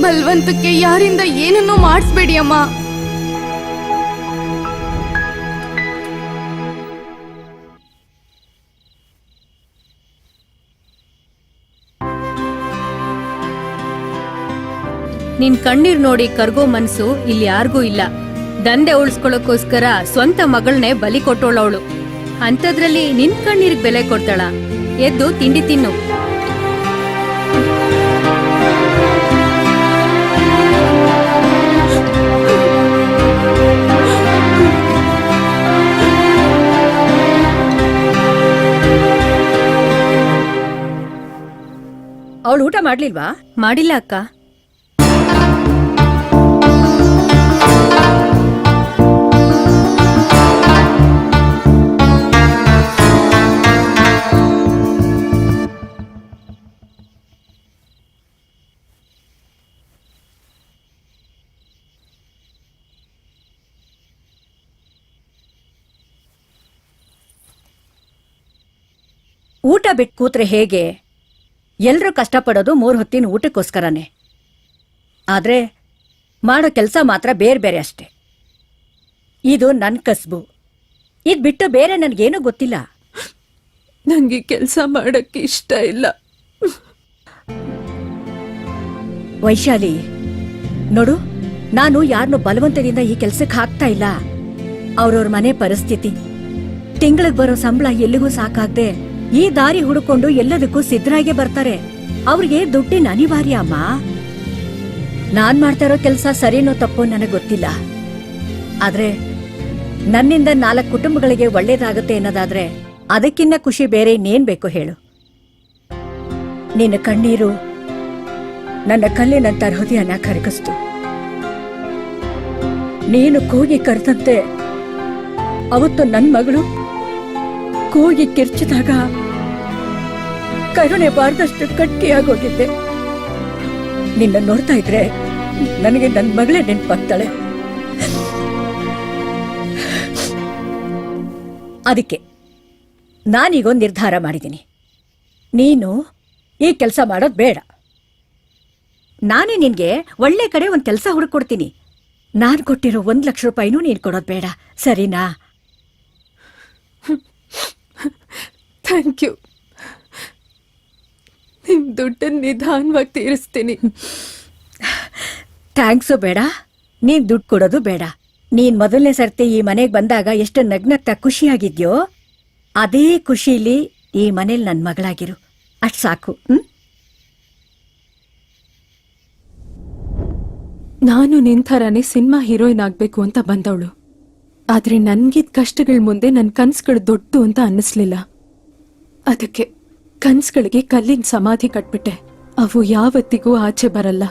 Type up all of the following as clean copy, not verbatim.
ಬಲ್ವಂತಕ್ಕೆ ಯಾರಿಂದ ಏನನ್ನೂ ಮಾಡಿಸ್ಬೇಡಿ ಅಮ್ಮ. ನಿನ್ ಕಣ್ಣೀರ್ ನೋಡಿ ಕರ್ಗೋ ಮನ್ಸು ಇಲ್ಲಿ ಯಾರಿಗೂ ಇಲ್ಲ. ದಂಧೆ ಉಳಿಸ್ಕೊಳ್ಳೋಕೋಸ್ಕರ ಸ್ವಂತ ಮಗಳನ್ನೇ ಬಲಿ ಕೊಟ್ಟೋಳವಳು. ಅಂಥದ್ರಲ್ಲಿ ನಿನ್ ಕಣ್ಣೀರ್ಗ್ ಬೆಲೆ ಕೊಡ್ತಾಳ? ಎದ್ದು ತಿಂಡಿ ತಿನ್ನು. ಅವಳು ಊಟ ಮಾಡ್ಲಿಲ್ವಾ? ಮಾಡಿಲ್ಲ ಅಕ್ಕ. ಊಟ ಬಿಟ್ಟು ಕೂತ್ರೆ ಹೇಗೆ? ಎಲ್ರೂ ಕಷ್ಟಪಡೋದು 3 ಹೊತ್ತಿನ ಊಟಕ್ಕೋಸ್ಕರನೇ. ಆದ್ರೆ ಮಾಡೋ ಕೆಲಸ ಮಾತ್ರ ಬೇರೆ ಬೇರೆ ಅಷ್ಟೆ. ಇದು ನನ್ನ ಕಸ್ಬು. ಇದು ಬಿಟ್ಟು ಬೇರೆ ನನಗೇನೂ ಗೊತ್ತಿಲ್ಲ. ನನಗೆ ಕೆಲಸ ಮಾಡಕ್ಕೆ ಇಷ್ಟ ಇಲ್ಲ. ವೈಶಾಲಿ, ನೋಡು, ನಾನು ಯಾರನ್ನೂ ಬಲವಂತದಿಂದ ಈ ಕೆಲ್ಸಕ್ಕೆ ಹಾಕ್ತಾ ಇಲ್ಲ. ಅವ್ರವ್ರ ಮನೆ ಪರಿಸ್ಥಿತಿ, ತಿಂಗಳಿಗೆ ಬರೋ ಸಂಬಳ ಎಲ್ಲಿಗೂ ಸಾಕಾಗ್ದೆ ಈ ದಾರಿ ಹುಡುಕೊಂಡು ಎಲ್ಲದಕ್ಕೂ ಸಿದ್ಧರಾಗೆ ಬರ್ತಾರೆ. ಅವ್ರಿಗೆ ದುಡ್ಡಿನ ಅನಿವಾರ್ಯ ಅಮ್ಮ. ನಾನ್ ಮಾಡ್ತಾ ಇರೋ ಕೆಲಸ ಸರಿನೋ ತಪ್ಪೋ ನನಗೆ ಗೊತ್ತಿಲ್ಲ. ಆದ್ರೆ ನನ್ನಿಂದ 4 ಕುಟುಂಬಗಳಿಗೆ ಒಳ್ಳೇದಾಗುತ್ತೆ ಅನ್ನೋದಾದ್ರೆ ಅದಕ್ಕಿನ್ನ ಖುಷಿ ಬೇರೆ ಇನ್ನೇನ್ ಬೇಕು ಹೇಳು? ನಿನ್ನ ಕಣ್ಣೀರು ನನ್ನ ಕಲ್ಲಿನಂತ ಹೃದಯನ ಕರಗಿಸ್ತು. ನೀನು ಕೂಗಿ ಕರೆದಂತೆ ಅವತ್ತು ನನ್ನ ಮಗಳು ಕೂಗಿ ಕಿರ್ಚಿದಾಗ ಕರುಣೆ ಬಾರದಷ್ಟು ಗಟ್ಟಿಯಾಗೋಗಿದ್ದೆ. ನಿನ್ನ ನೋಡ್ತಾ ಇದ್ರೆ ನನಗೆ ನನ್ನ ಮಗಳೇ ನೆನಪಾಗ್ತಾಳೆ. ಅದಕ್ಕೆ ನಾನೀಗೊಂದು ನಿರ್ಧಾರ ಮಾಡಿದ್ದೀನಿ. ನೀನು ಈ ಕೆಲಸ ಮಾಡೋದು ಬೇಡ. ನಾನೇ ನಿನ್ಗೆ ಒಳ್ಳೆ ಕಡೆ ಒಂದು ಕೆಲಸ ಹುಡುಕೊಡ್ತೀನಿ. ನಾನು ಕೊಟ್ಟಿರೋ 1 ಲಕ್ಷ ರೂಪಾಯಿನೂ ನೀನು ಕೊಡೋದು ಬೇಡ, ಸರಿನಾ? Thank you. ನಿಮ್ ದುಡ್ಡನ್ನು ನಿಧಾನವಾಗಿ ತೀರಿಸ್ತೀನಿ. ಥ್ಯಾಂಕ್ಸು ಬೇಡ, ನೀನ್ ದುಡ್ಡು ಕೊಡೋದು ಬೇಡ. ನೀನ್ ಮೊದಲನೇ ಸರ್ತಿ ಈ ಮನೆಗೆ ಬಂದಾಗ ಎಷ್ಟು ನಗ್ನಗ್ತಾ ಖುಷಿಯಾಗಿದ್ಯೋ ಅದೇ ಖುಷಿಲಿ ಈ ಮನೇಲಿ ನನ್ನ ಮಗಳಾಗಿರು. ಅಷ್ಟು ಸಾಕು. ನಾನು ನಿನ್ ಥರಾನೇ ಸಿನಿಮಾ ಹೀರೋಯಿನ್ ಆಗ್ಬೇಕು ಅಂತ ಬಂದವಳು. ಆದ್ರೆ ನನ್ಗಿದ್ ಕಷ್ಟಗಳ ಮುಂದೆ ನನ್ನ ಕನ್ಸುಗಳು ದೊಡ್ಡು ಅಂತ ಅನ್ನಿಸ್ಲಿಲ್ಲ. ಅದಕ್ಕೆ ಕನ್ಸುಗಳಿಗೆ ಕಲ್ಲಿನ ಸಮಾಧಿ ಕಟ್ಬಿಟ್ಟೆ. ಅವು ಯಾವತ್ತಿಗೂ ಆಚೆ ಬರಲ್ಲ.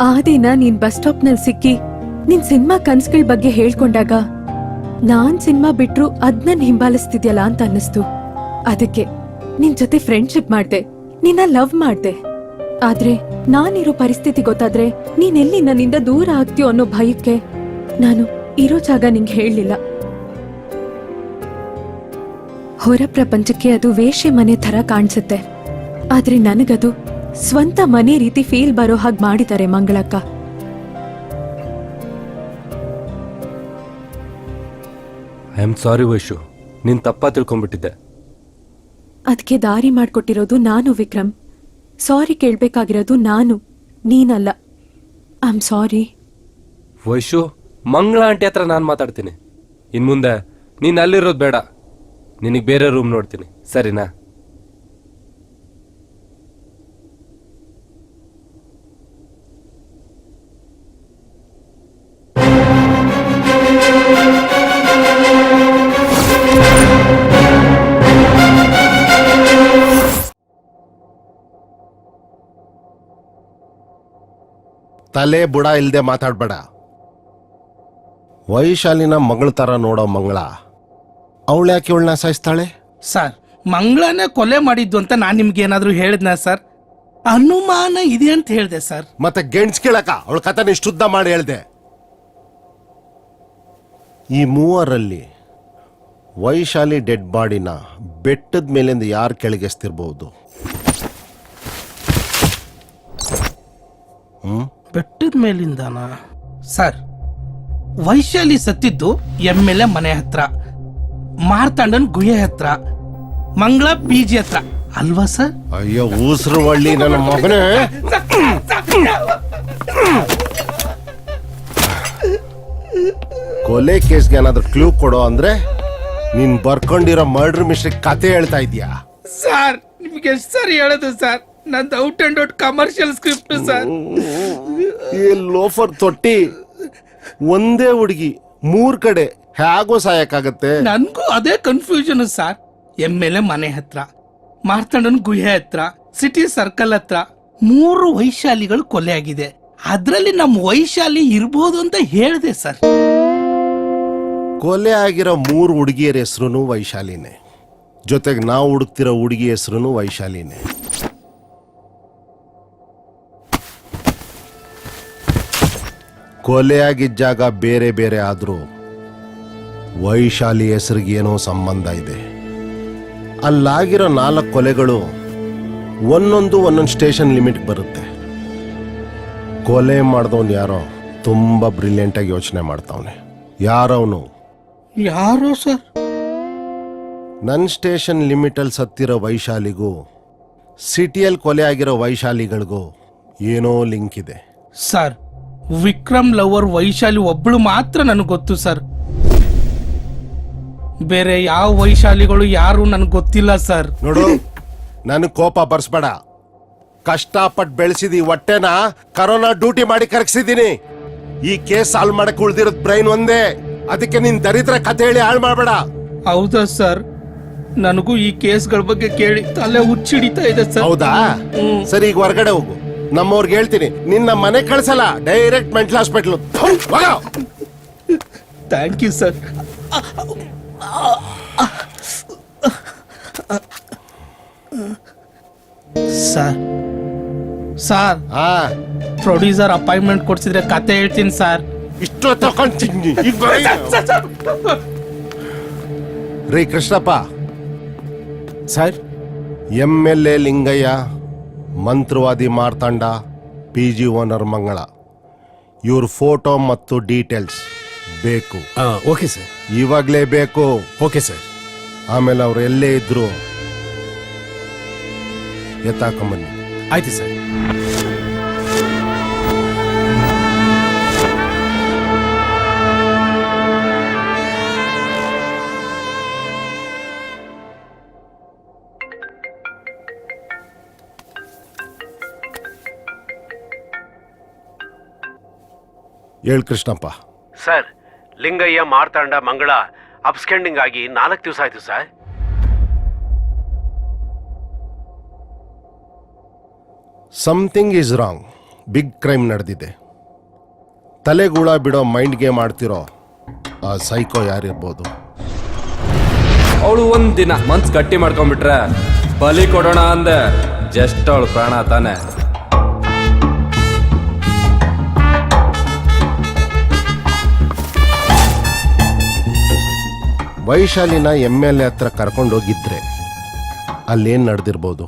ಆ ದಿನ ನೀನ್ ಬಸ್ ಸ್ಟಾಪ್ನಲ್ಲಿ ಸಿಕ್ಕಿ ನಿನ್ ಸಿನಿಮಾ ಕನ್ಸುಗಳ ಬಗ್ಗೆ ಹೇಳ್ಕೊಂಡಾಗ ನಾನ್ ಸಿನಿಮಾ ಬಿಟ್ರು ಅದ್ನ ಹಿಂಬಾಲಿಸ್ತಿದ್ಯಲ್ಲ ಅಂತ ಅನ್ನಿಸ್ತು. ಅದಕ್ಕೆ ನಿನ್ ಜೊತೆ ಫ್ರೆಂಡ್ಶಿಪ್ ಮಾಡ್ದೆ, ನಿನ್ನ ಲವ್ ಮಾಡ್ದೆ. ಆದ್ರೆ ನಾನಿರೋ ಪರಿಸ್ಥಿತಿ ಗೊತ್ತಾದ್ರೆ ನೀನೆಲ್ಲಿ ನನ್ನಿಂದ ದೂರ ಆಗ್ತೀಯೋ ಅನ್ನೋ ಭಯಕ್ಕೆ ನಾನು ಇರೋ ಜಾಗ ನಿಂಗೆ ಹೇಳಲಿಲ್ಲ. ಹೊರ ಪ್ರಪಂಚಕ್ಕೆ ಅದು ವೇಶ್ಯೆ ಮನೆ ಥರ ಕಾಣಿಸುತ್ತೆ. ಆದ್ರೆ ನನಗದು ಸ್ವಂತ ಮನೆ ರೀತಿ ಫೀಲ್ ಬರೋ ಹಾಗೆ ಮಾಡಿದ್ದಾರೆ ಮಂಗಳಕ್ಕ. ಐ ಆಮ್ ಸಾರಿ ವೈಶು, ನೀನ್ ತಪ್ಪಾ ತಿಳ್ಕೊಂಡ್ಬಿಟ್ಟಿದ್ದೆ. ಅದಕ್ಕೆ ದಾರಿ ಮಾಡ್ಕೊಟ್ಟಿರೋದು ನಾನು ವಿಕ್ರಮ್. ಸಾರಿ ಕೇಳ್ಬೇಕಾಗಿರೋದು ನಾನು, ನೀನಲ್ಲ. I am sorry. ವೈಶು, ಮಂಗಳ ಆಂಟಿ ಹತ್ರ ನಾನು ಮಾತಾಡ್ತೀನಿ. ಇನ್ಮುಂದೆ ನೀನ್ ಅಲ್ಲಿರೋದು ಬೇಡ. ನಿನಗೆ ಬೇರೆ ರೂಮ್ ನೋಡ್ತೀನಿ, ಸರಿನಾ? ತಲೆ ಬುಡ ಇಲ್ದೆ ಮಾತಾಡ್ಬೇಡ. ವೈಶಾಲಿನ ಮಗಳ ತರ ನೋಡೋ ಮಂಗಳ ಅವಳ್ಯಾಕೆ ಇವಳನ್ನ ಸಾಯಿಸ್ತಾಳೆ? ಸರ್, ಮಂಗಳನೇ ಕೊಲೆ ಮಾಡಿದ್ದು ಅಂತ ನಾನು ನಿಮ್ಗೆ ಏನಾದ್ರೂ ಹೇಳಿದ್ನ ಸರ್? ಅನುಮಾನ ಇದೆ ಅಂತ ಹೇಳಿದೆ ಸರ್. ಮತ್ತೆ ಗೆಣ್ಸ್ ಕೇಳಕ ಅವಳ ಕಥನ ಇಷ್ಟುದ್ದ ಮಾಡಿ ಹೇಳ್ದೆ. ಈ ಮೂವರಲ್ಲಿ ವೈಶಾಲಿ ಡೆಡ್ ಬಾಡಿನ ಬೆಟ್ಟದ ಮೇಲಿಂದ ಯಾರು ಕೆಳಗೆಸ್ತಿರ್ಬಹುದು? ಬೆಟ್ಟದ ಮೇಲಿಂದಾನ? ಸರ್, ವೈಶಾಲಿ ಸತ್ತಿದ್ದು MLA ಮನೆ ಹತ್ರ, ಮಾರ್ತಾಂಡನ್ ಗುಹೆ ಹತ್ರ, ಮಂಗಳ PG ಹತ್ರ ಅಲ್ವಾ ಸರ್? ಅಯ್ಯೋ ಊಸರು ಒಳ್ಳಿ ನನ್ನ ಮಗನೇ. ಕೊಲೆ ಕೇಸ್ಗೆ ಏನಾದ್ರೂ ಕ್ಲೂ ಕೊಡೋ ಅಂದ್ರೆ ನೀನ್ ಬರ್ಕೊಂಡಿರೋ ಮರ್ಡರ್ ಮಿಸ್ಟೇಕ್ ಕತೆ ಹೇಳ್ತಾ ಇದೀಯಾ? ಸರ್, ನಿಮ್ಗೆ ಎಷ್ಟು ಸರಿ ಹೇಳೋದು ಸರ್? ನಂದು out and out commercial script sir. ಈ ಲೋಫರ್ ತೊಟ್ಟಿ ಒಂದೇ ಹುಡುಗಿ 3 ಕಡೆ ಹೇಗೋ ಸಾಯಕ್ಕಾಗತ್ತೆ? ನನ್ಗೂ ಅದೇ ಕನ್ಫ್ಯೂಷನ್ ಸರ್. MLA ಮನೆ ಹತ್ರ, ಮಾರ್ತಾಂಡನ್ ಗುಹೆ ಹತ್ರ, ಸಿಟಿ ಸರ್ಕಲ್ ಹತ್ರ 3 ವೈಶಾಲಿಗಳು ಕೊಲೆ ಆಗಿದೆ. ಅದ್ರಲ್ಲಿ ನಮ್ಮ ವೈಶಾಲಿ ಇರ್ಬೋದು ಅಂತ ಹೇಳಿದೆ ಸರ್. ಕೊಲೆ ಆಗಿರೋ 3 ಹುಡುಗಿಯರ ಹೆಸರು ವೈಶಾಲಿನೇ, ಜೊತೆಗೆ ನಾವು ಹುಡುಕ್ತಿರೋ ಹುಡುಗಿ ಹೆಸರು ವೈಶಾಲಿನೇ. ಕೊಲೆ ಆಗಿದ್ದ ಜಾಗ ಬೇರೆ ಬೇರೆ ಆದ್ರೂ ವೈಶಾಲಿ ಹೆಸರಿಗೆ ಏನೋ ಸಂಬಂಧ ಇದೆ. ಅಲ್ಲಾಗಿರೋ 4 ಕೊಲೆಗಳು ಒಂದೊಂದು ಸ್ಟೇಷನ್ ಲಿಮಿಟ್ ಬರುತ್ತೆ. ಕೊಲೆ ಮಾಡ್ದವನು ಯಾರೋ ತುಂಬಾ ಬ್ರಿಲಿಯಂಟ್ ಆಗಿ ಯೋಚನೆ ಮಾಡ್ತಾವನೆ. ಯಾರವನು? ಯಾರೋ ಸರ್? ನನ್ನ ಸ್ಟೇಷನ್ ಲಿಮಿಟ್ ಅಲ್ಲಿ ಸತ್ತಿರೋ ವೈಶಾಲಿಗೂ ಸಿಟಿಯಲ್ಲಿ ಕೊಲೆ ಆಗಿರೋ ವೈಶಾಲಿಗಳಿಗೂ ಏನೋ ಲಿಂಕ್ ಇದೆ. ಸರ್, ವಿಕ್ರಮ್ ಲವರ್ ವೈಶಾಲಿ ಒಬ್ಳು ಮಾತ್ರ ನನಗೆ ಗೊತ್ತು ಸರ್. ಬೇರೆ ಯಾವ ವೈಶಾಲಿಗಳು ಯಾರು ನನಗೆ ಗೊತ್ತಿಲ್ಲ ಸರ್. ನೋಡು, ನನಗೆ ಕೋಪ ಬರ್ಸ್ಬೇಡ. ಕಷ್ಟಪಟ್ಟು ಬೆಳೆಸಿದಿ ಹೊಟ್ಟೆನ ಕರೋನಾ ಡ್ಯೂಟಿ ಮಾಡಿ ಕರಗಿಸಿದ್ದೀನಿ. ಈ ಕೇಸ್ ಸಾಲ್ವ್ ಮಾಡಕ್ ಉಳ್ದಿರೋದ್ ಬ್ರೈನ್ ಒಂದೇ. ಅದಕ್ಕೆ ನಿನ್ ದರಿದ್ರ ಕತೆ ಹೇಳಿ ಹಾಳು ಮಾಡಬೇಡ. ಹೌದಾ ಸರ್? ನನಗೂ ಈ ಕೇಸ್ಗಳ ಬಗ್ಗೆ ಕೇಳಿ ತಲೆ ಹುಚ್ಚಿಡಿತಾ ಇದೆ ಸರ್. ಹೌದಾ? ಸರಿ, ಈಗ ಹೊರಗಡೆ ಹೋಗು. ನಮ್ಮವ್ರಿಗೆ ಹೇಳ್ತೀನಿ, ನಿನ್ನ ಮನೆ ಕಳ್ಸಲ್ಲ, direct mental hospital. Thank you sir. Sir, sir, producer appointment ಕೊಡ್ಸಿದ್ರೆ ಕತೆ ಹೇಳ್ತೀನಿ ಸರ್. ಇಷ್ಟು ತಗೊಂತೀನಿ. ರೀ ಕೃಷ್ಣಪ್ಪ ಸರ್, MLA ಲಿಂಗಯ್ಯ, ಮಂತ್ರವಾದಿ ಮಾರ್ತಾಂಡ, PG ಓನರ್ ಮಂಗಳ, ಇವ್ರ ಫೋಟೋ ಮತ್ತು ಡೀಟೇಲ್ಸ್ ಬೇಕು. Okay sir. ಇವಾಗ್ಲೇ ಬೇಕು. Okay sir. ಆಮೇಲೆ ಅವ್ರು ಎಲ್ಲೇ ಇದ್ರು ಎತ್ತಾಕೊಂಬನ್ನಿ. ಆಯ್ತು ಸರ್. ಹೇಳ್ ಕೃಷ್ಣಪ್ಪ. ಸರ್, ಲಿಂಗಯ್ಯ, ಮಾರ್ತಾಂಡ, ಮಂಗಳ ಅಬ್ಸ್ಕೆಂಡಿಂಗ್ ಆಗಿ 4 ದಿವಸ ಆಯ್ತು sir. Something is wrong. Big crime ನಡೆದಿದೆ. ತಲೆಗೂಳ ಬಿಡೋ ಮೈಂಡ್ ಗೇಮ್ ಆಡ್ತಿರೋ ಆ ಸೈಕೋ ಯಾರಿರ್ಬೋದು? ಅವಳು ಒಂದಿನ ಮನ್ಸ್ ಗಟ್ಟಿ ಮಾಡ್ಕೊಂಡ್ಬಿಟ್ರೆ ಬಲಿ ಕೊಡೋಣ ಅಂದೆ ಜಸ್ಟ್ ಅವಳು ಪ್ರಾಣ ತಾನೆ. ವೈಶಾಲಿನ MLA ಹತ್ರ ಕರ್ಕೊಂಡೋಗಿದ್ರೆ ಅಲ್ಲೇನ್ ನಡೆದಿರ್ಬೋದು?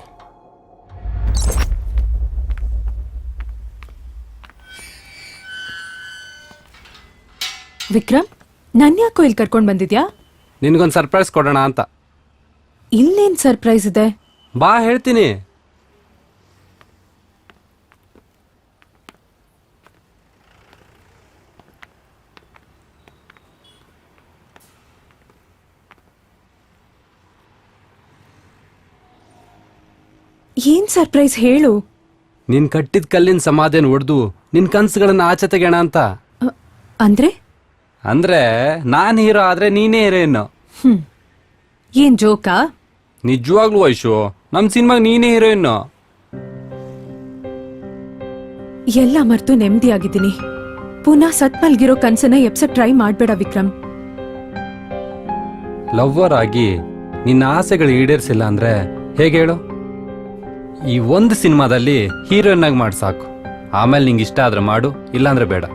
ವಿಕ್ರಮ್, ನನ್ ಯಾಕೋ ಇಲ್ಲಿ ಕರ್ಕೊಂಡ್ ಬಂದಿದ್ಯಾ? ನಿನ್ಗೊಂದು ಸರ್ಪ್ರೈಸ್ ಕೊಡೋಣ ಅಂತ. ಇಲ್ಲೇನ್ ಸರ್ಪ್ರೈಸ್ ಇದೆ? ಬಾ ಹೇಳ್ತೀನಿ. ಏನ್ ಸರ್ಪ್ರೈಸ್ ಹೇಳು. ನೀನ್ ಕಟ್ಟಿದ ಕಲ್ಲಿನ ಸಮಾಧಿನ ಒಡೆದು ನಿನ್ ಕನ್ಸುಗಳನ್ನ ಆಚೆ ತೆಗೋಣ ಅಂತ. ಅಂದ್ರೆ ಅಂದ್ರೆ ನಾನ್ ಹೀರೋ ಆದ್ರೆ ನೀನೇ ಹೀರೋಯಿನ್. ಏನ್ ಜೋಕಾ? ನಿಜವಾಗ್ಲೂ ವೈಶು, ನಮ್ ಸಿನಿಮಾಗ್ ನೀನೇ ಹೀರೋಯಿನ್. ಎಲ್ಲ ಮರ್ತು ನೆಮ್ಮದಿಯಾಗಿದ್ದೀನಿ. ಪುನಃ ಸತ್ ಮಲ್ಗಿರೋ ಕನ್ಸನ್ನ ಎಪ್ಸ ಟ್ರೈ ಮಾಡ್ಬೇಡ ವಿಕ್ರಮ್. ಲವ್ವರ್ ಆಗಿ ನಿನ್ನ ಆಸೆಗಳು ಈಡೇರಿಸಿಲ್ಲ ಅಂದ್ರೆ ಹೇಗೆ ಹೇಳು? ಈ ಒಂದು ಸಿನಿಮಾದಲ್ಲಿ ಹೀರೋಯಿನ್ ಆಗಿ ಮಾಡಿ ಸಾಕು. ಆಮೇಲೆ ನಿಂಗೆ ಇಷ್ಟ ಆದ್ರೆ ಮಾಡು, ಇಲ್ಲಾಂದ್ರೆ ಬೇಡ.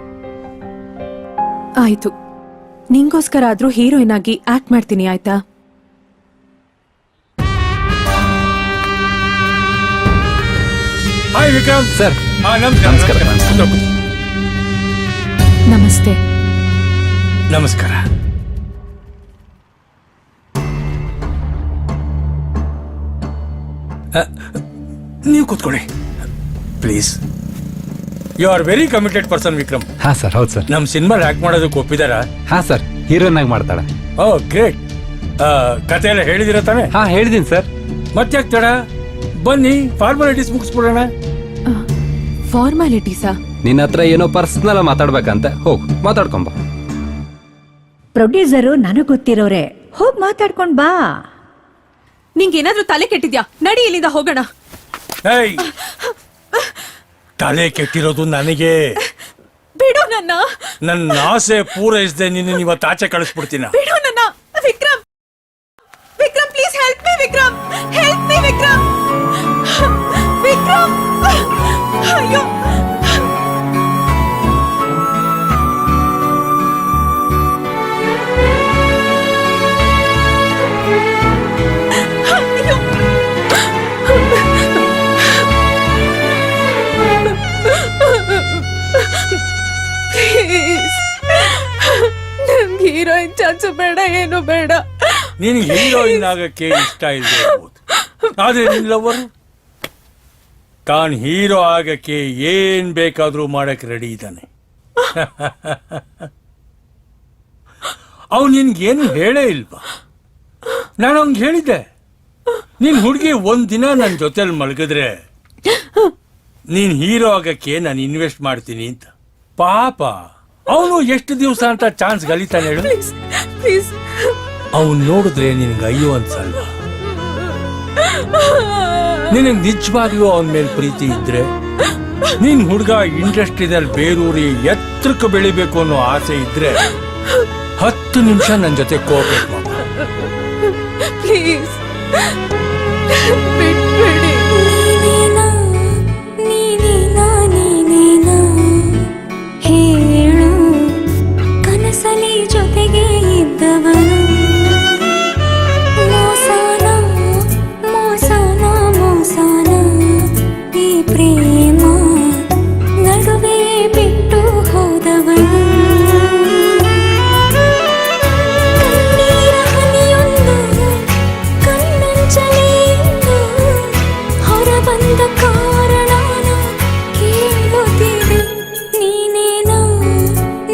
ಆಯ್ತು, ನಿಂಗೋಸ್ಕರ ಆದ್ರೂ ಹೀರೋಯಿನ್ ಆಗಿ ಆಕ್ಟ್ ಮಾಡ್ತೀನಿ, ಆಯ್ತಾ? ಹಾಯ್ ವಿಕ್ರಮ್. ಸರ್ ನಮಸ್ಕಾರ. ನಮಸ್ಕಾರ. ನಮಸ್ತೆ. ನಮಸ್ಕಾರ. ನೀವು ಕೂತ್ಕೊಳ್ಳಿ please. You are very committed person Vikram. ಹಾ ಸರ್, ಹೌದು ಸರ್. ನಮ್ಮ ಸಿನಿಮಾ ಆಕ್ಟ್ ಮಾಡೋದಕ್ಕೆ ಒಪ್ಪಿದಾರ? ಹಾ ಸರ್, ಹೀರೋಯಿನ್ ಆಗಿ ಮಾಡ್ತಾಳೆ. ಓ ಗ್ರೇಟ್. ಕತೆ ಎಲ್ಲ ಹೇಳಿದಿರ ತಾನೆ? ಹಾ, ಹೇಳಿದೀನಿ ಸರ್. ಮತ್ತೆ ತಡ, ಬನ್ನಿ ಫಾರ್ಮಾಲಿಟೀಸ್ ಮುಗಿಸ್ಬಿಡೋಣ. ಫಾರ್ಮಾಲಿಟೀಸಾ? ನಿನ್ನ ಹತ್ರ ಏನೋ ಪರ್ಸನಲ್ ಮಾತಾಡ್ಬೇಕಂತ, ಹೋಗು ಮಾತಾಡ್ಕೊಂಬ. ಪ್ರೊಡ್ಯೂಸರು ನನಗ್ ಗೊತ್ತಿರೋರೆ, ಹೋಗ್ ಮಾತಾಡ್ಕೊಂಡ್ ಬಾ. ನಿಂಗೇನಾದ್ರೂ ತಲೆ ಕೆಟ್ಟಿದ್ಯಾ? ನಡಿ ಇಲ್ಲಿಂದ ಹೋಗೋಣ. ಏಯ್, ತಲೆ ಕೆಟ್ಟಿರೋದು ನನಗೆ. ಬಿಡು ನನ್ನ. ನನ್ನ ಆಸೆ ಪೂರೈಸದೆ ನಿನ್ನ ಇವತ್ತು ಆಚೆ ಕಳಿಸ್ಬಿಡ್ತೀನ. ಬಿಡು ನನ್ನ. Vikram, Vikram please help me. Vikram help me. Vikram, Vikram, ಅಯ್ಯೋ. ನಂಗೆ ಹೀರೋಯಿನ್ ಚಾನ್ಸ್ ಬೇಡ, ಏನು ಬೇಡ. ನಿನಗೆ ಹೀರೋಯಿನ್ ಆಗಕ್ಕೆ ಇಷ್ಟ ಇದೆ ಇರ್ಬೋದು, ಆದ್ರೆ ನಿನ್ ಲವರ್ ತಾನ್ ಹೀರೋ ಆಗಕ್ಕೆ ಏನ್ ಬೇಕಾದ್ರೂ ಮಾಡಕ್ ರೆಡಿ ಇದ್ದಾನೆ. ಅವ್ ನಿನ್ಗೇನು ಹೇಳೇ ಇಲ್ವಾ? ನಾನು ಅವ್ನಿಗೆ ಹೇಳಿದ್ದೆ, ನಿನ್ ಹುಡುಗಿ ಒಂದ್ ದಿನ ನನ್ನ ಜೊತೆಲಿ ಮಲಗಿದ್ರೆ ನೀನ್ ಹೀರೋ ಆಗಕ್ಕೆ ನಾನು ಇನ್ವೆಸ್ಟ್ ಮಾಡ್ತೀನಿ ಅಂತ. ಪಾಪ ಅವನು ಎಷ್ಟು ದಿವಸ ಅಂತ ಚಾನ್ಸ್ ಗಳಿತಾನೆ ಹೇಳು. ಪ್ಲೀಸ್. ಅವನ್ ನೋಡಿದ್ರೆ ನಿನ್ಗೆ ಅಯ್ಯೋ ಅನ್ಸಲ್ವಾ? ನಿನಗ್ ನಿಜವಾಗ್ಲೂ ಅವನ ಮೇಲೆ ಪ್ರೀತಿ ಇದ್ರೆ, ನೀನ್ ಹುಡುಗ ಇಂಡಸ್ಟ್ರಿದಲ್ಲಿ ಬೇರೂರಿ ಎತ್ತರಕ್ಕೆ ಬೆಳಿಬೇಕು ಅನ್ನೋ ಆಸೆ ಇದ್ರೆ 10 ನಿಮಿಷ ನನ್ನ ಜೊತೆ ಕೋಆಪರೇಟ್ ಮಾಡ. ಪ್ಲೀಸ್ ಹೇಳು, ಕನಸಲಿ ಜೊತೆಗೆ ಇದ್ದವನು ಮೋಸನ ಮೋಸನ ಮೋಸನ ಈ ಪ್ರೇಮ ನಡುವೆ ಬಿಟ್ಟು ಹೋದವನು. ಕಣ್ಣೀರ ಹನಿಯೊಂದು ಕಣ್ಣಂಚಲೆಯಿಂದ ಹೊರಬಂದ ಕಾರಣನ ಕೇಳುತ್ತಿದೆ. ನೀನೇನಾ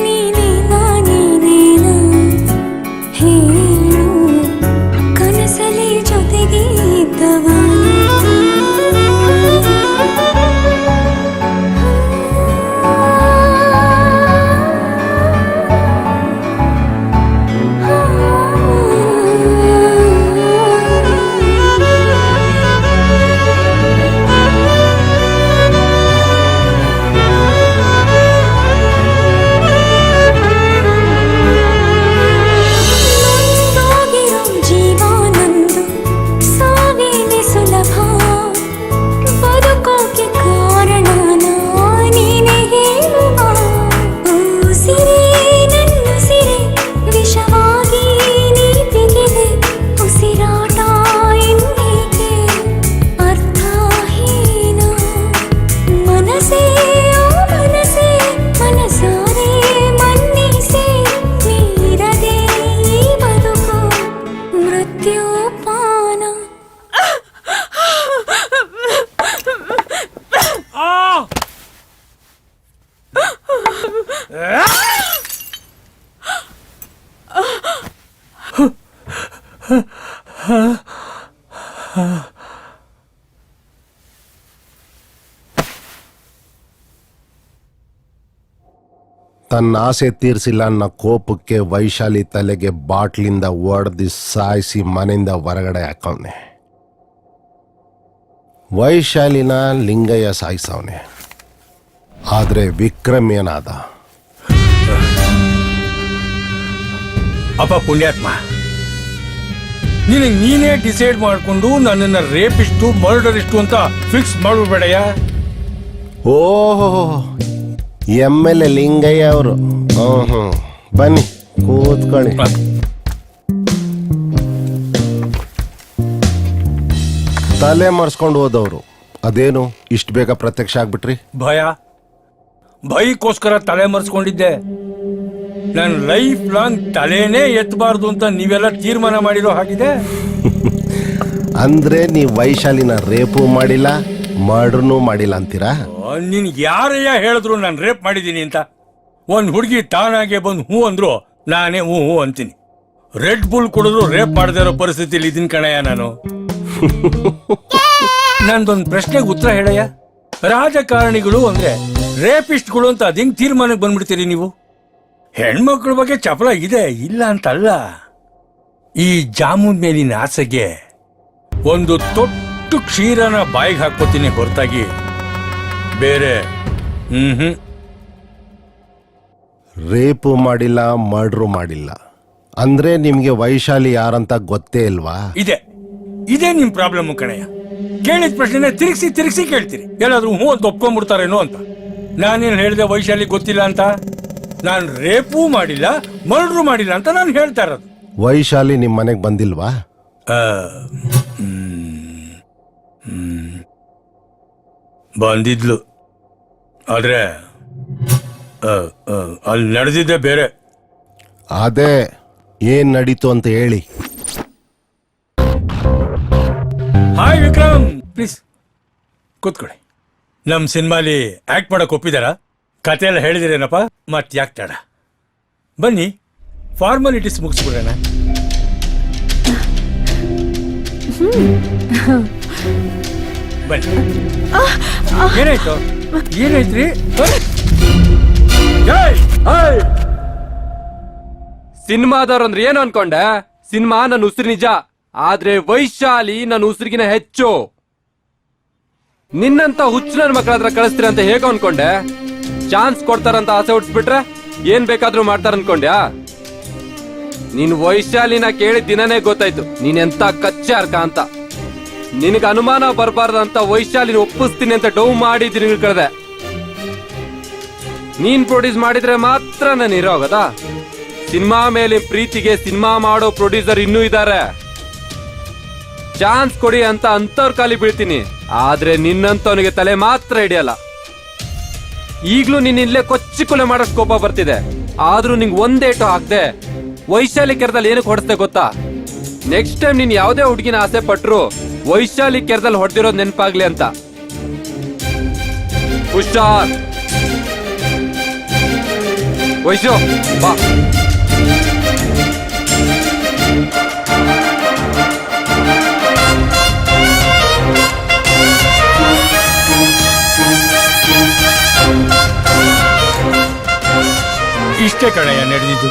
ನೀನೇನಾ ನೀನೇನಾ ಹೇಳು, ಕನಸಲಿ ಜೊತೆಗೆ ಇದ್ದವನು. ನೊಂದೋಗಿರೋ ಜೀವನಂದು ಸಾವಿಗೆ ಸುಲಭ, ಬದುಕೋಕೆ ಕಾರಣನ ನೀನೇ ಹೇಳುವ. ಉಸಿರೇ ನನ್ನುಸಿರೇ ವಿಷವಾಗಿ ನೀ ತೆಗೆದೆ, ಉಸಿರಾಟ ಇನ್ನೇಕೆ ಅರ್ಥಹೀನ. ಮನಸೇ ಓ ಮನಸೇ ಮನಸಾರೆ ಮನ್ನಿಸೆ, ನೀರದೆ ಈ ಬದುಕು ಮೃತ್ಯುಪಾನ. ತನ್ನ ಆಸೆ ತೀರಿಸಿಲ್ಲ ಅನ್ನೋ ಕೋಪಕ್ಕೆ ವೈಶಾಲಿ ತಲೆಗೆ ಬಾಟ್ಲಿಂದ ಒಡೆದು ಸಾಯಿಸಿ ಮನೆಯಿಂದ ಹೊರಗಡೆ ಹಾಕವನೆ. ವೈಶಾಲಿನ ಲಿಂಗಯ್ಯ ಸಾಯಿಸವನೆ. ಆದ್ರೆ ವಿಕ್ರಮ್ ಏನಾದ? ಅಪ್ಪ ಪುಣ್ಯಾತ್ಮ, ನಿನಗೆ ನೀನೇ ಡಿಸೈಡ್ ಮಾಡ್ಕೊಂಡು ನನ್ನನ್ನ ರೇಪಿಸ್ಟು ಮರ್ಡರಿಸ್ಟು ಅಂತ ಫಿಕ್ಸ್ ಮಾಡ್ಬಿಡ್ಬೇಡಯ್ಯ. ಓಹೋ, MLA ಲಿಂಗಯ್ಯ ಅವರು. ಬನ್ನಿ ಕೂತ್ಕೊಳ್ಳಿ. ತಲೆ ಮರೆಸ್ಕೊಂಡು ಹೋದವರು ಅದೇನು ಇಷ್ಟು ಬೇಗ ಪ್ರತ್ಯಕ್ಷ ಆಗ್ಬಿಟ್ರಿ? ಭಯಕ್ಕೋಸ್ಕರ ತಲೆ ಮರೆಸ್ಕೊಂಡಿದ್ದೆ. ನನ್ನ ಲೈಫ್ ಲಾಂಗ್ ತಲೆನೇ ಎತ್ತಬಾರ್ದು ಅಂತ ನೀವೆಲ್ಲ ತೀರ್ಮಾನ ಮಾಡಿರೋ ಹಾಗಿದೆ. ಅಂದ್ರೆ ನೀವು ವೈಶಾಲಿನ ರೇಪು ಮಾಡಿಲ್ಲ, ಮರ್ಡರ್ನೂ ಮಾಡಿಲ್ಲ ಅಂತೀರಾ? ನಿನ್ ಯಾರಯ್ಯ ಹೇಳಿದ್ರು ನಾನು ರೇಪ್ ಮಾಡಿದ್ದೀನಿ ಅಂತ? ಒಂದ್ ಹುಡುಗಿ ತಾನಾಗೆ ಬಂದು ಹೂ ಅಂದ್ರು ನಾನೇ ಹೂ ಹೂ ಅಂತೀನಿ. ರೆಡ್ ಬುಲ್ ಕುಡಿದ್ರು ರೇಪ್ ಮಾಡದೇ ಇರೋ ಪರಿಸ್ಥಿತಿಲಿ ಇದೀನಿ ಕಣಯ್ಯ ನಾನು. ನಂದೊಂದು ಪ್ರಶ್ನೆಗೆ ಉತ್ತರ ಹೇಳಯ್ಯ. ರಾಜಕಾರಣಿಗಳು ಅಂದ್ರೆ ರೇಪಿಸ್ಟ್ಗಳು ಅಂತ ಅದಿಂಗ್ ತೀರ್ಮಾನಕ್ಕೆ ಬಂದ್ಬಿಡ್ತೀರಿ ನೀವು? ಹೆಣ್ಮಕ್ಳ ಬಗ್ಗೆ ಚಪಲ ಇದೆ, ಇಲ್ಲ ಅಂತಲ್ಲ. ಈ ಜಾಮೂನ್ ಮೇಲಿನ ಆಸೆಗೆ ಒಂದು ತೊಟ್ಟು ಕ್ಷೀರನ ಬಾಯಿಗೆ ಹಾಕೋತೀನಿ ಹೊರತಾಗಿ ಬೇರೆ ರೇಪು ಮಾಡಿಲ್ಲ, ಮರ್ಡ್ರು ಮಾಡಿಲ್ಲ ಅಂದ್ರೆ ನಿಮ್ಗೆ ವೈಶಾಲಿ ಯಾರಂತ ಗೊತ್ತೇ ಇಲ್ವಾ? ಇದೇ ನಿಮ್ ಪ್ರಾಬ್ಲಮ್ ಕಣಯ್ಯ. ಕೇಳಿದ ಪ್ರಶ್ನೆ ತಿರುಗಿಸಿ ಕೇಳ್ತೀರಿ. ಎಲ್ಲಾದ್ರೂ ಹೂ ಅಂತ ಒಪ್ಕೊಂಡ್ಬಿಡ್ತಾರೇನೋ ಅಂತ. ನಾನೇನು ಹೇಳಿದೆ ವೈಶಾಲಿ ಗೊತ್ತಿಲ್ಲ ಅಂತ? ನಾನು ರೇಪೂ ಮಾಡಿಲ್ಲ, ಮರ್ಡ್ರು ಮಾಡಿಲ್ಲ ಅಂತ ನಾನು ಹೇಳ್ತಾ ಇರೋದು. ವೈಶಾಲಿ ನಿಮ್ ಮನೆಗ್ ಬಂದಿಲ್ವಾ? ಬಂದಿದ್ಲು, ಆದ್ರೆ ಅಲ್ಲಿ ನಡೆದಿದ್ದೆ ಬೇರೆ. ಅದೇ ಏನ್ ನಡೀತು ಅಂತ ಹೇಳಿ. ಹಾಯ್ ವಿಕ್ರಮ್, ಪ್ಲೀಸ್ ಕೂತ್ಕೊಳ್ಳಿ. ನಮ್ ಸಿನಿಮಾಲಿ ಆಕ್ಟ್ ಮಾಡಕ್ ಒಪ್ಪಿದಾರ? ಕತೆ ಎಲ್ಲ ಹೇಳಿದಿರೇನಪ್ಪ? ಮತ್ ಯಾಕೆ ತಡ? ಬನ್ನಿ ಫಾರ್ಮಾಲಿಟೀಸ್ ಮುಗಿಸ್ಬಿಡೋಣ. ಬನ್ನಿ. ಏನಾಯ್ತ್ರಿ? ಸಿನಿಮಾದವ್ರಂದ್ರೆ ಏನು ಅನ್ಕೊಂಡೆ? ಸಿನಿಮಾ ನನ್ನ ಉಸಿರು ನಿಜ, ಆದ್ರೆ ವೈಶಾಲಿ ನನ್ನ ಉಸಿರಿಗಿನ ಹೆಚ್ಚು. ನಿನ್ನಂತ ಹುಚ್ಚು ನನ್ನ ಮಕ್ಕಳ ಹತ್ರ ಕಳಿಸ್ತೀರ ಅಂತ ಹೇಗ ಅನ್ಕೊಂಡೆ? ಚಾನ್ಸ್ ಕೊಡ್ತಾರಂತ ಆಸೆ ಹುಡ್ಸ್ಬಿಟ್ರೆ ಏನ್ ಬೇಕಾದ್ರೂ ಮಾಡ್ತಾರ ಅನ್ಕೊಂಡ್ಯಾ? ನೀನ್ ವೈಶಾಲಿನ ಕೇಳಿದ ದಿನನೇ ಗೊತ್ತಾಯ್ತು ನೀನೆಂತ ಕಚ್ಚಾರ್ಕ ಅಂತ. ನಿನಗೆ ಅನುಮಾನ ಬರಬಾರ್ದಂತ ವೈಶಾಲಿನ ಒಪ್ಪಿಸ್ತೀನಿ ಅಂತ ಡೌ ಮಾಡಿ ತಿರುಗಿ ಕಳೆದೆ. ನೀನ್ ಪ್ರೊಡ್ಯೂಸ್ ಮಾಡಿದ್ರೆ ಮಾತ್ರ ನಾನು ಹೀರೋ ಆಗೋದಾ? ಸಿನಿಮಾ ಮೇಲೆ ಪ್ರೀತಿಗೆ ಸಿನಿಮಾ ಮಾಡೋ ಪ್ರೊಡ್ಯೂಸರ್ ಇನ್ನೂ ಇದ್ದಾರೆ. ಚಾನ್ಸ್ ಕೊಡಿ ಅಂತ ಅಂತವ್ರ ಕಾಲಿ ಬೀಳ್ತೀನಿ, ಆದ್ರೆ ನಿನ್ನಂತವನಿಗೆ ತಲೆ ಮಾತ್ರ ಹಿಡಿಯಲ್ಲ. ಈಗ್ಲೂ ನೀನ್ ಇಲ್ಲೇ ಕೊಚ್ಚಿ ಕೊಲೆ ಮಾಡೋ ಕೋಪ ಬರ್ತಿದೆ, ಆದ್ರೂ ನಿಂಗೆ ಒಂದೇಟು ಹಾಕ್ದೆ ವೈಶಾಲಿ ಕೆರೆದಲ್ಲಿ ಏನಕ್ಕೆ ಹೊಡೆಸ್ದೆ ಗೊತ್ತಾ? ನೆಕ್ಸ್ಟ್ ಟೈಮ್ ನೀನ್ ಯಾವ್ದೇ ಹುಡುಗಿನ ಆಸೆ ಪಟ್ರು ವೈಶಾಲಿ ಕೆರೆದಲ್ಲಿ ಹೊಡೆದಿರೋದು ನೆನಪಾಗ್ಲಿ ಅಂತ. ಹುಷಾರ್ ವೈಶು, ಬಾ. ಇಷ್ಟೇ ಕಣಯ್ಯ ನಡೆದಿದ್ದು.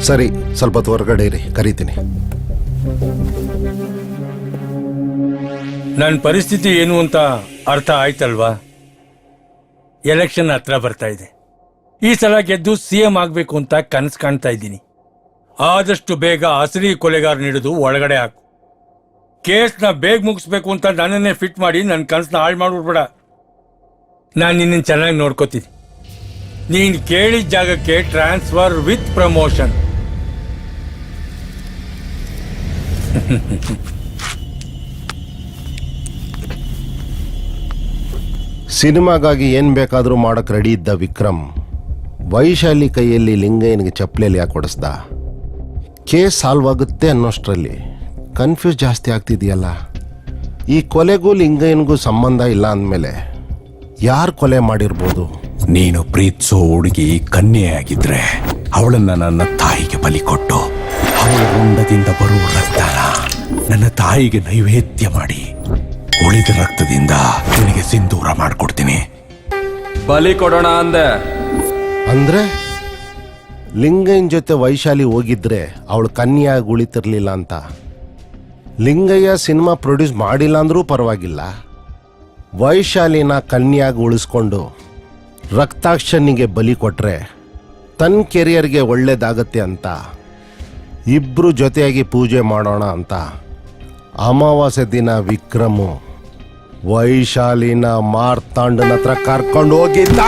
ಸರಿ, ಸ್ವಲ್ಪ ಹೊರಗಡೆ ಇರಿ, ಕರೀತೀನಿ. ನನ್ನ ಪರಿಸ್ಥಿತಿ ಏನು ಅಂತ ಅರ್ಥ ಆಯ್ತಲ್ವಾ? ಎಲೆಕ್ಷನ್ ಹತ್ರ ಬರ್ತಾ ಇದೆ. ಈ ಸಲ ಗೆದ್ದು CM ಆಗ್ಬೇಕು ಅಂತ ಕನಸು ಕಾಣ್ತಾ ಇದ್ದೀನಿ. ಆದಷ್ಟು ಬೇಗ ಅಸಲಿ ಕೊಲೆಗಾರ ಹಿಡಿದು ಒಳಗಡೆ ಹಾಕು. ಕೇಸ್ನ ಬೇಗ ಮುಗಿಸ್ಬೇಕು ಅಂತ ನನ್ನನ್ನೇ ಫಿಟ್ ಮಾಡಿ ನನ್ನ ಕನಸನ್ನ ಹಾಳು ಮಾಡ್ಬಿಡ್ಬೇಡ. ನಾನು ನಿನ್ನ ಚೆನ್ನಾಗಿ ನೋಡ್ಕೋತೀನಿ. ನೀನು ಕೇಳಿದ ಜಾಗಕ್ಕೆ ಟ್ರಾನ್ಸ್ಫರ್ ವಿತ್ ಪ್ರಮೋಷನ್. ಸಿನಿಮಾಗಾಗಿ ಏನ್ ಬೇಕಾದ್ರೂ ಮಾಡಕ್ ರೆಡಿ ಇದ್ದ ವಿಕ್ರಮ್ ವೈಶಾಲಿ ಕೈಯಲ್ಲಿ ಲಿಂಗಯ್ಯನಿಗೆ ಚಪ್ಪಲಿಯಲ್ಲಿ ಯಾಕೆ ಹೊಡೆಸ್ದ? ಕೇಸ್ ಸಾಲ್ವ್ ಆಗುತ್ತೆ ಅನ್ನೋಷ್ಟರಲ್ಲಿ ಕನ್ಫ್ಯೂಸ್ ಜಾಸ್ತಿ ಆಗ್ತಿದೆಯಲ್ಲ. ಈ ಕೊಲೆಗೂ ಲಿಂಗಯ್ಯನಿಗೂ ಸಂಬಂಧ ಇಲ್ಲ ಅಂದಮೇಲೆ ಯಾರು ಕೊಲೆ ಮಾಡಿರ್ಬೋದು? ನೀನು ಪ್ರೀತಿಸೋ ಹುಡುಗಿ ಕನ್ಯೆಯಾಗಿದ್ರೆ ಅವಳನ್ನ ನನ್ನ ತಾಯಿಗೆ ಬಲಿ ಕೊಟ್ಟು ಅವಳ ರುಂಡದಿಂದ ಬರುವ ರಕ್ತನ ನನ್ನ ತಾಯಿಗೆ ನೈವೇದ್ಯ ಮಾಡಿ ಉಳಿದ ರಕ್ತದಿಂದ ನಿನಗೆ ಸಿಂಧೂರ ಮಾಡ್ಕೊಡ್ತೀನಿ. ಬಲಿ ಕೊಡೋಣ ಅಂದೆ. ಅಂದ್ರೆ ಲಿಂಗಯ್ಯನ ಜೊತೆ ವೈಶಾಲಿ ಹೋಗಿದ್ರೆ ಅವಳು ಕನ್ಯಾಗಿ ಉಳಿತಿರ್ಲಿಲ್ಲ ಅಂತ. ಲಿಂಗಯ್ಯ ಸಿನಿಮಾ ಪ್ರೊಡ್ಯೂಸ್ ಮಾಡಿಲ್ಲ ಅಂದ್ರೂ ಪರವಾಗಿಲ್ಲ, ವೈಶಾಲಿನ ಕನ್ಯಾಗಿ ಉಳಿಸ್ಕೊಂಡು ರಕ್ತಾಕ್ಷನಿಗೆ ಬಲಿ ಕೊಟ್ರೆ ತನ್ನ ಕೆರಿಯರ್ಗೆ ಒಳ್ಳೇದಾಗತ್ತೆ ಅಂತ ಇಬ್ರು ಜೊತೆಯಾಗಿ ಪೂಜೆ ಮಾಡೋಣ ಅಂತ ಅಮಾವಾಸ್ಯೆ ದಿನ ವಿಕ್ರಮು ವೈಶಾಲಿನ ಮಾರ್ತಾಂಡನ ಹತ್ರ ಕರ್ಕೊಂಡು ಹೋಗಿದ್ದ.